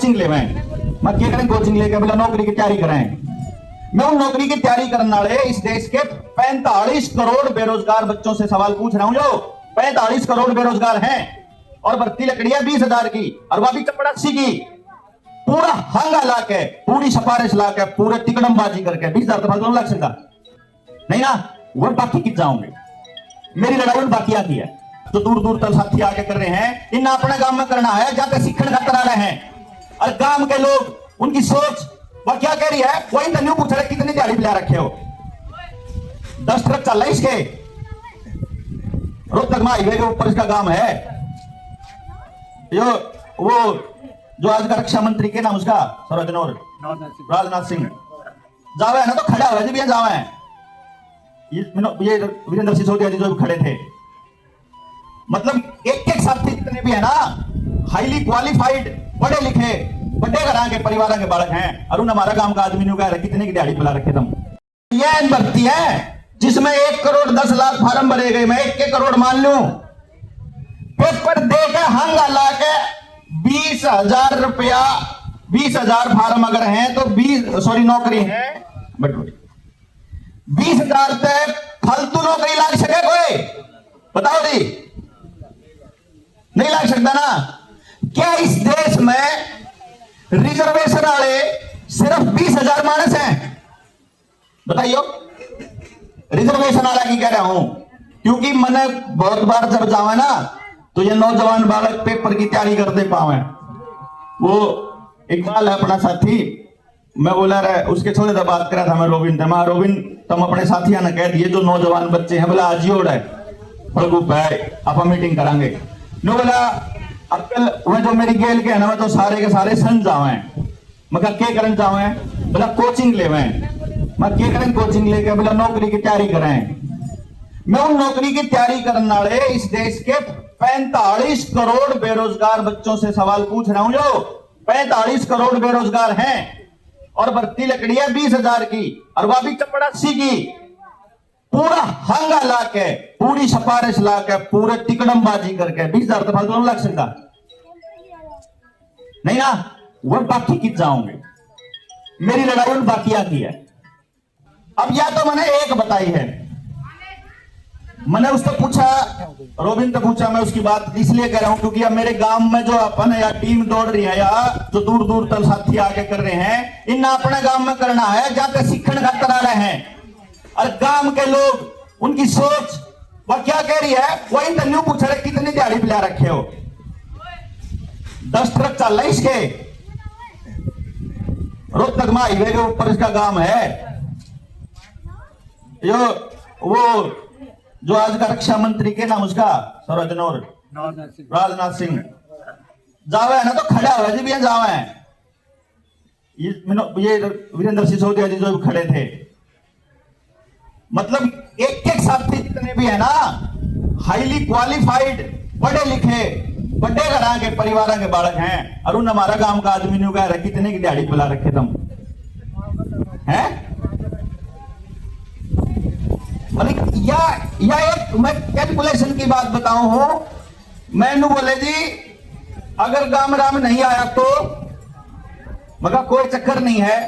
Coaching ले मैं क्या करें कोचिंग लेके बोला नौकरी की तैयारी करें। मैं उन नौकरी की तैयारी करने वाले इस देश के 45 करोड़ बेरोजगार बच्चों से सवाल पूछ रहा हूं, जो 45 करोड़ बेरोजगार हैं और भर्ती लकड़ी है 20,000 की और वह भी चपड़ासी की, पूरा हंगा ला के, पूरी सिफारिश ला के, पूरे तिकड़मबाजी करके 20,000 तो फालतू लग सकता नहीं ना। वो बाकी कित जाओगे, मेरी लड़ाई बाकी आती है तो दूर दूर तक साथी आके कर रहे हैं। इन अपने गांव में करना है जाके सीखने खातर आ रहे हैं और गांव के लोग उनकी सोच वह क्या कह रही है वही तो न्यू पूछ रहे कितनी दिहाड़ी पिला रखे हो। 10 ट्रक चल रहा है इसके रोहतक में हाईवे के ऊपर इसका गांव है। वो जो आज का रक्षा मंत्री के नाम उसका सरजनौर राजनाथ सिंह जावे है ना, तो खड़ा हुआ जी भी जावे है ये वीरेंद्र सिसोदिया जी जो खड़े थे। मतलब एक एक साथी जितने भी है ना हाईली क्वालिफाइड पढ़े लिखे बड़े घरां के परिवार के बालक हैं और उन हमारा गांव का आदमी ने कहा कितने की दिहाड़ी पिला रखे तुम। यह भर्ती है जिसमें 1 करोड़ 10 लाख फार्म भरे गए, मैं 1 करोड़ मान लूं, पेपर दे के हंगा ला के 20,000 रुपया 20,000 फार्म अगर हैं तो 20 नौकरी है बट 20,000 तक फालतू नौकरी लाग सके कोई बताओ जी, नहीं लाग सकता ना। क्या इस देश में रिजर्वेशन वाले सिर्फ 20,000 मानस हैं बताइयो। रिजर्वेशन वाला की कह रहा हूं क्योंकि मैंने बहुत बार जब जावे ना तो ये नौजवान बालक पेपर की तैयारी करते पावे। वो इकबाल है अपना साथी, मैं बोला रहा उसके छोटे से बात करा था मैं रोबिन था, मैं रोबिन तुम अपने साथियों ने कह दिए जो नौजवान बच्चे हैं बोला आज है फलगुप है आप मीटिंग करांगे नो बोला अक्ल वह जो मेरी गेल के है ना मैं तो सारे के सारे सन जावे मैं क्या करन जावे बोला कोचिंग ले मैं क्या करें कोचिंग लेके बोला नौकरी की तैयारी करें। मैं उन नौकरी की तैयारी करने वाले इस देश के 45 करोड़ बेरोजगार बच्चों से सवाल पूछ रहा हूं, जो 45 करोड़ बेरोजगार हैं और भर्ती लकड़ी है 20,000 की और वह भी चपड़ासी की, पूरा हंगा ला के, पूरी सिफारिश ला के, पूरे तिकड़मबाजी करके 20,000 तो फालतू लग सकता नहीं ना। वो बाकी कित जाओगे, मेरी लड़ाई बाकी आती है। अब या तो मैंने एक बताई है, मैंने उससे पूछा रोबिन तो पूछा, मैं उसकी बात इसलिए कह रहा हूं क्योंकि अब मेरे गांव में जो अपन या टीम दौड़ रही है या जो दूर दूर तक साथी आके कर रहे हैं, इन अपने गांव में करना है जाके सीखने खातर आ रहे हैं और गांव के लोग उनकी सोच वह क्या कह रही है वही तो न्यू पूछ रहे कितनी दिहाड़ी पिला रखे हो। 10 ट्रक चल रहा है इसके रोहतक में हाईवे के ऊपर इसका गांव है। वो जो आज का रक्षा मंत्री के नाम उसका सरजनौर राजनाथ सिंह जावे है ना, तो खड़ा हुआ जी भी जावे है ये वीरेंद्र सिसोदिया जी जो खड़े थे। मतलब एक एक साथी जितने भी है ना हाईली क्वालिफाइड पढ़े लिखे बड़े घरां के परिवार के बालक हैं और उन हमारा गांव का आदमी ने कहा कितने की दिहाड़ी पिला रखे तुम हैं। या एक मैं कैलकुलेशन की बात बताऊं हूं, मैनू बोले जी अगर गांव राम नहीं आया तो मगर कोई चक्कर नहीं है,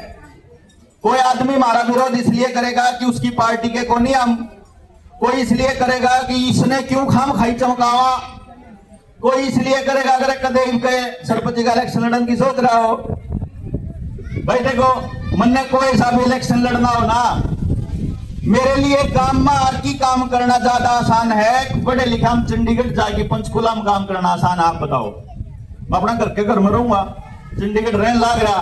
कोई आदमी हमारा विरोध इसलिए करेगा कि उसकी पार्टी के को नहीं हम, कोई इसलिए करेगा कि इसने क्यों खाम खाई चमकावा, कोई इसलिए करेगा अगर कदे के सरपंच का इलेक्शन लड़ने की सोच रहा हो। भाई देखो मन कोई सा भी इलेक्शन लड़ना हो ना, मेरे लिए काम में आरकी काम करना ज्यादा आसान है, पढ़े लिखे हम चंडीगढ़ जाके पंचकुला में काम करना आसान है। आप बताओ मैं अपना घर के घर में रहूंगा, चंडीगढ़ रहने लग रहा,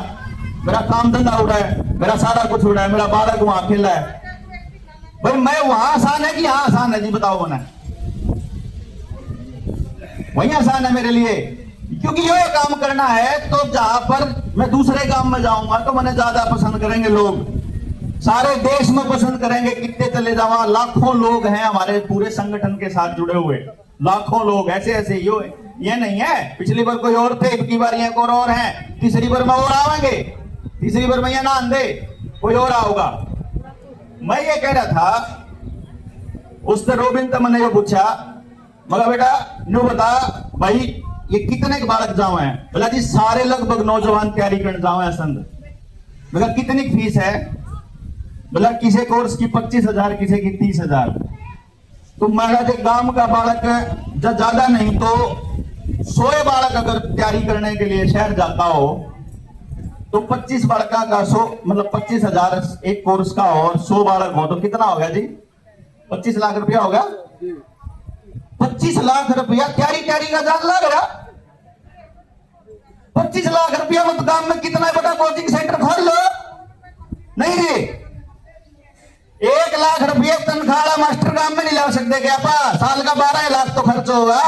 मेरा काम धंधा उड़ा है, मेरा सारा कुछ उड़ा है, मेरा बालक वहां खेला है, भाई मैं वहां आसान है कि यहाँ आसान है जी बताओ। बना वही आसान है मेरे लिए क्योंकि ये काम करना है तो जहां पर मैं दूसरे काम में जाऊंगा तो मैंने ज्यादा पसंद करेंगे लोग, सारे देश में पसंद करेंगे, कितने चले जावा लाखों लोग हैं हमारे पूरे संगठन के साथ जुड़े हुए, लाखों लोग ऐसे ऐसे ये नहीं है पिछली बार कोई और थे, इतनी बार ये और हैं, तीसरी बार में और आवेंगे, तीसरी बार में ये ना आंधे कोई और आओगा। मैं ये कह रहा था उससे रोबिन तो मैंने ये पूछा मगर बेटा न्यू बता भाई ये कितने के बालक जाओ हैं? बोला जी सारे लगभग नौजवान तैयारी करने जाओ हैं संग। बोला कितनी फीस है? बोला किसी कोर्स की 25,000, किसी की 30,000। तो महाराज एक गांव का बालक ज्यादा नहीं तो 100 बालक अगर तैयारी करने के लिए शहर जाता हो तो 25 बालका का 100 मतलब 25,000 एक कोर्स का, और 100 बालक हो तो कितना होगा जी? 25 लाख रुपया होगा। 25 लाख रुपया तैयारी का जान लग रहा। 25 लाख रुपया मत गांव में कितना बड़ा कोचिंग सेंटर खोल लो। नहीं रे, 1 लाख रुपये तनख्वाह वाला मास्टर गांव में नहीं ला सकते क्या? साल का 12 लाख तो खर्च होगा।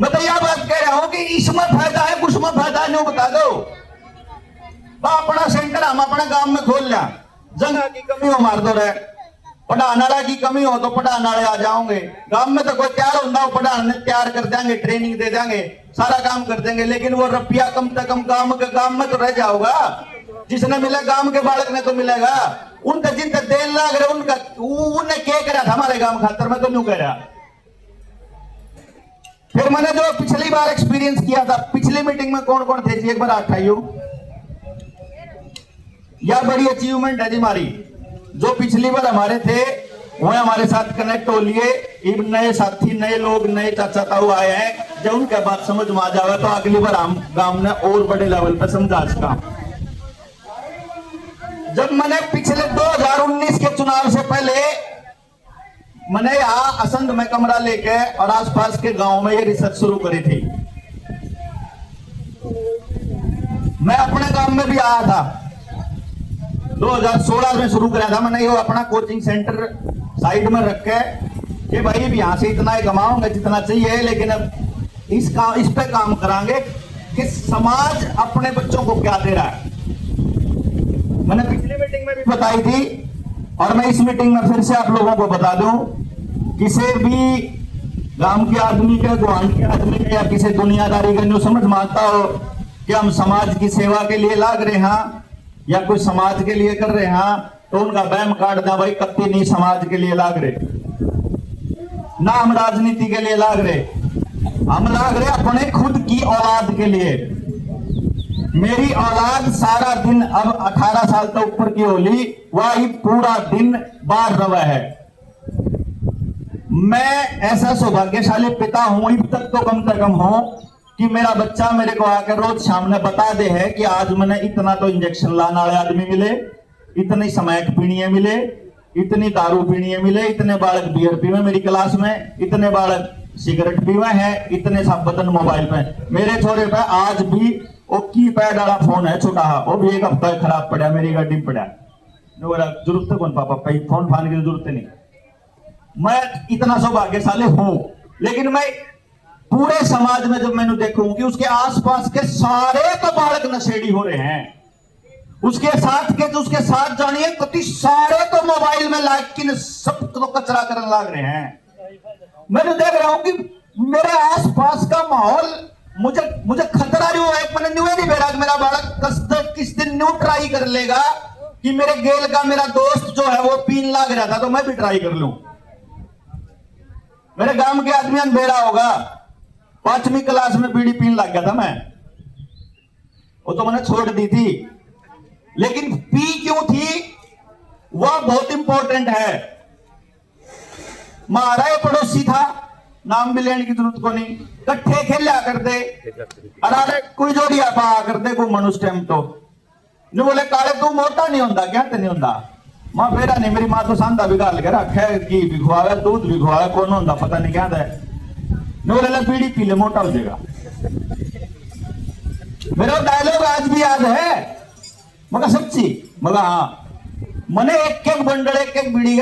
मैं तो यह बात कह रहा हूं कि इसमें फायदा है, कुछ में फायदा नहीं, बता दो। अपना सेंटर हम अपने गांव में खोल लिया, जगह की कमी हो मार दो रहे, पढ़ाने वाला की कमी हो तो पढ़ाने वाले आ जाओगे। गांव में तो कोई तैयार होता हो पढ़ाने तैयार कर देंगे, ट्रेनिंग दे देंगे, सारा काम कर देंगे, लेकिन वो रुपया कम से कम गांव में तो रह जाओगा। जिसने मिला गांव के बालक ने तो मिलेगा। उनका जिनका देन लाग रहे उनका उन्हें क्या करा था हमारे गांव खातर, मैं तो नहीं कह रहा। फिर मैंने जो पिछली बार एक्सपीरियंस किया था, पिछली मीटिंग में कौन कौन थे जी? एक बार हाथ उठाइयो। यार बड़ी अचीवमेंट है जी हमारी। जो पिछली बार हमारे थे वो हमारे साथ कनेक्ट हो लिए। नए साथी, नए लोग, नए चाचा ताऊ आए हैं। जब उनका बात समझ में आ जाए तो अगली बार हम गांव में और बड़े लेवल पर समझा सका। जब मैंने पिछले 2019 के चुनाव से पहले मैंने यहाँ असंध में कमरा लेके और आसपास के गांव में ये रिसर्च शुरू करी थी। मैं अपने गांव में भी आया था, 2016 में शुरू करा था मैंने। ये अपना कोचिंग सेंटर साइड में रख के कि भाई भी यहां से इतना ही कमाऊंगा जितना चाहिए, लेकिन अब इस पे काम करांगे कि समाज अपने बच्चों को क्या दे रहा है। मैंने पिछली मीटिंग में भी बताई थी और मैं इस मीटिंग में फिर से आप लोगों को बता दूं, किसी भी गांव के आदमी के, गुआंढ के आदमी के या किसी दुनियादारी का जो समझ मानता हो कि हम समाज की सेवा के लिए लाग रहे हैं या कोई समाज के लिए कर रहे हैं, तो उनका बैम काट दें। भाई कत्ती नहीं समाज के लिए लाग रहे, ना हम राजनीति के लिए लाग रहे, हम लाग रहे अपने खुद की औलाद के लिए। मेरी औलाद सारा दिन अब 18 साल तक ऊपर की होली वही पूरा दिन बाहर रवा है। मैं ऐसा सौभाग्यशाली पिता हूं, अब तक तो कम से कम हो कि मेरा बच्चा मेरे को आकर रोज शाम ने बता दे है कि आज मैंने इतना तो इंजेक्शन लाने वाले आदमी मिले, इतनी समैक पीणिये मिले, इतनी दारू पीणिये मिले, इतने बालक बियर पीवे मेरी क्लास में, इतने बालक सिगरेट पीवे हैं, इतने सब बटन मोबाइल पे। मेरे छोरे पे आज भी वो कीपैड वाला फोन है छोटा, वो भी एक हफ्ता खराब पड़ा, मेरी गाड़ी में पड़ा। जरूरत है कौन पापा फोन फान की जरूरत नहीं। मैं इतना सौभाग्यशाली हूं, लेकिन मैं पूरे समाज में जब मैंने देखूं कि उसके आसपास के सारे तो बालक नशेड़ी हो रहे हैं, उसके साथ जानिए कति सारे तो मोबाइल में लाइक की सब तो कचरा करने लग रहे हैं। मैं तो देख रहा हूं कि मेरे आसपास का माहौल मुझे खतरा जो है। मैंने न्यू नहीं बेरा मेरा बालक किस दिन न्यू ट्राई कर लेगा कि मेरे गेल का मेरा दोस्त जो है वो पीन लाग रहा था तो मैं भी ट्राई कर लूं। मेरे गांव के आदमी बेरा होगा, 5वीं क्लास में बीड़ी पीन लग गया था मैं, वो तो मैंने छोड़ दी थी, लेकिन पी क्यों थी वह बहुत इंपॉर्टेंट है। मारा ये पड़ोसी था, नाम भी लेने की जरूरत को नहीं, कट्ठे खेला कर दे, अरे कोई जोड़िया पा कर दे को मनुष्य टाइम तो नहीं बोले काले तू मोटा नहीं होता क्या? नहीं होता मां बेरा नहीं, मेरी मां तो सांदा भी गाल कर रखा घी भी खुआवे, दूध भी खुआवे, कौन होता पता नहीं क्या है। नहीं बोले बीड़ी पी ले मोटा हो जाएगा। मेरा डायलॉग आज भी याद है, मगर सच्ची मगर हाँ, मैंने एक एक बंडल एक एक बीड़ी